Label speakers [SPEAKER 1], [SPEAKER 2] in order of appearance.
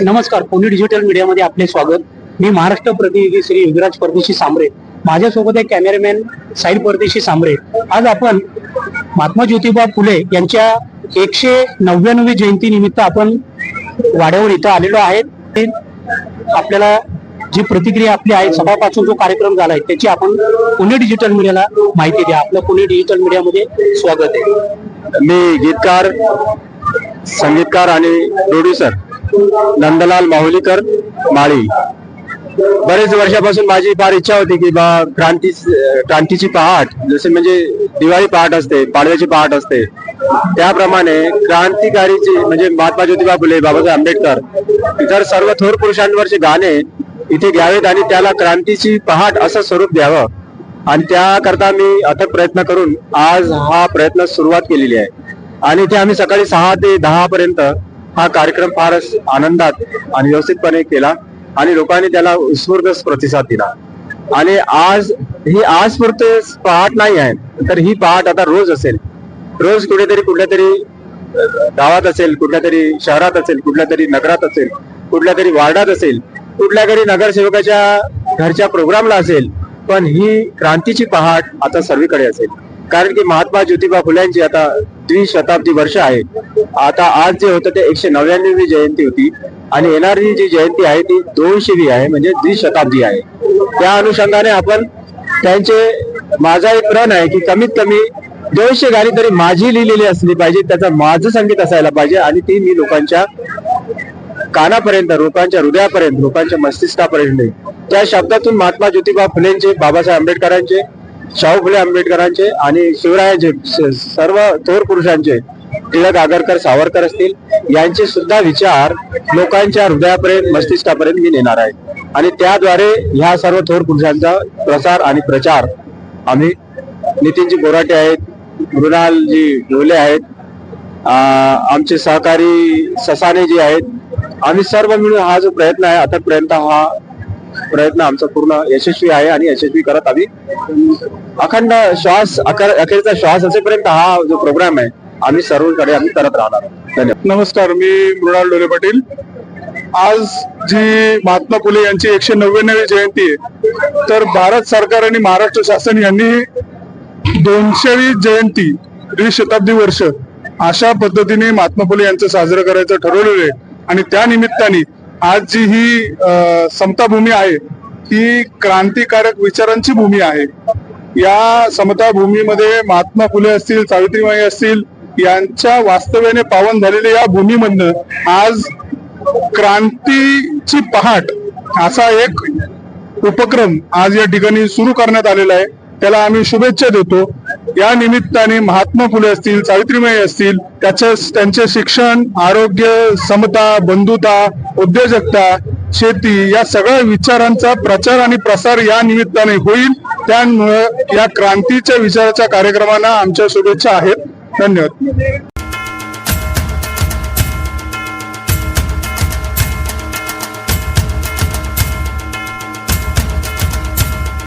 [SPEAKER 1] नमस्कार, पुणे डिजिटल मीडियामध्ये आपले स्वागत. मी महाराष्ट्र प्रतिनिधी श्री युवराज परदेशी सांबरे. माझ्यासोबत आहे कॅमेरामॅन साईड परदेशी सांबरे. आज आपण महात्मा ज्योतिबा फुले यांच्या 199वी जयंती निमित्त आपण वाड्यावर इथं आलेलो आहेत. आपल्याला जी प्रतिक्रिया आपली आहे, सभापासून जो कार्यक्रम झालाय त्याची आपण पुणे डिजिटल मीडियाला माहिती द्या. आपलं पुणे डिजिटल मीडियामध्ये स्वागत आहे.
[SPEAKER 2] मी गीतकार, संगीतकार आणि प्रोड्युसर नंदलाल माहुलीकर माळी. बरेच वर्षापासून माझी फार इच्छा होती की क्रांतीची पहाट, जसे म्हणजे दिवाळी पहाट असते, पाडव्याची पहाट असते, त्याप्रमाणे क्रांतिकारीची म्हणजे महात्मा ज्योतिबा फुले, बाबासाहेब आंबेडकर, इतर सर्व थोर पुरुषांवरचे गाणे इथे घ्यावेत आणि त्याला क्रांतीची पहाट असं स्वरूप द्यावं. आणि त्याकरता मी अथक प्रयत्न करून आज हा प्रयत्न सुरुवात केलेली आहे. आणि इथे आम्ही सकाळी 6 ते 10 पर्यंत हा कार्यक्रम फारच आनंदात आणि व्यवस्थितपणे केला आणि लोकांनी त्याला उत्स्फूर्त प्रतिसाद दिला. आणि आज ही आजपुरते पहाट नाही आहे, तर ही पहाट आता रोज असेल. रोज कुठेतरी कुठल्या तरी गावात असेल, कुठल्या तरी शहरात असेल, कुठल्या तरी नगरात असेल, कुठल्या तरी वार्डात असेल, कुठल्या तरी नगरसेवकाच्या घरच्या प्रोग्रामला असेल, पण ही क्रांतीची पहाट आता सर्वीकडे असेल. कारण की महात्मा ज्योतिबा फुल्यांची आता द्विशताब्दी वर्ष आहे. आता आज जे होतं ते 199वी जयंती होती आणि येणारी जी जयंती आहे ती 200वी आहे, म्हणजे द्विशताब्दी आहे. त्या अनुषंगाने आपण माझा एक प्रण आहे की कमीत कमी 200 गाणी तरी माझी लिहिलेली असली पाहिजे, त्याचं माझं संगीत असायला पाहिजे आणि ती मी लोकांच्या कानापर्यंत, लोकांच्या हृदयापर्यंत, लोकांच्या मस्तिष्कापर्यंत त्या शब्दातून महात्मा ज्योतिबा फुलेंचे, बाबासाहेब आंबेडकरांचे, शाहू फुले आंबेडकरांचे आणि शिवरायांचे, सर्व थोर पुरुषांचे, टिळक, आगरकर, सावरकर असतील, यांचे सुद्धा विचार लोकांच्या हृदयापर्यंत, मस्तिष्कापर्यंत मी नेणार आहे. आणि त्याद्वारे ह्या सर्व थोर पुरुषांचा प्रसार आणि प्रचार आम्ही, नितीनजी बोराटे आहेत, मृणालजी ढोले आहेत, आमचे सहकारी ससानेजी आहेत, आम्ही सर्व मिळून हा जो प्रयत्न आहे, अथक प्रयत्न आमचा पूर्ण यशस्वी आहे. आणि यशस्वी करत आम्ही अखंड अखेरचा श्वास असेपर्यंत हा जो प्रोग्राम आहे आम्ही सर्वकडे आम्ही करत राहणार. धन्यवाद.
[SPEAKER 3] नमस्कार, मी मृणाल ढोले पाटील. आज जी महात्मा फुले यांची 199वी जयंती आहे, तर भारत सरकार आणि महाराष्ट्र शासन यांनी 200वी जयंती, द्विशताब्दी वर्ष अशा पद्धतीने महात्मा फुले यांचं साजरं करायचं ठरवलेलं आहे. आणि त्या निमित्ताने आज जी ही समता भूमी आहे ही क्रांतिकारक विचारांची भूमी आहे. या समता भूमीमध्ये महात्मा फुले असतील, सावित्रीबाई असतील, यांच्या वास्तव्याने पावन झालेल्या या भूमीमधनं आज क्रांतीची पहाट असा एक उपक्रम आज या ठिकाणी सुरू करण्यात आलेला आहे. त्याला आम्ही शुभेच्छा देतो. या निमित्ताने महात्मा फुले असतील, सावित्रीबाई असतील, त्यांचे शिक्षण, आरोग्य, समता, बंधुता, उद्योजकता, शेती या सगळ्या विचारांचा प्रचार आणि प्रसार या निमित्ताने होईल. त्यामुळे या क्रांतीच्या विचाराच्या कार्यक्रमांना आमच्या शुभेच्छा आहेत. धन्यवाद.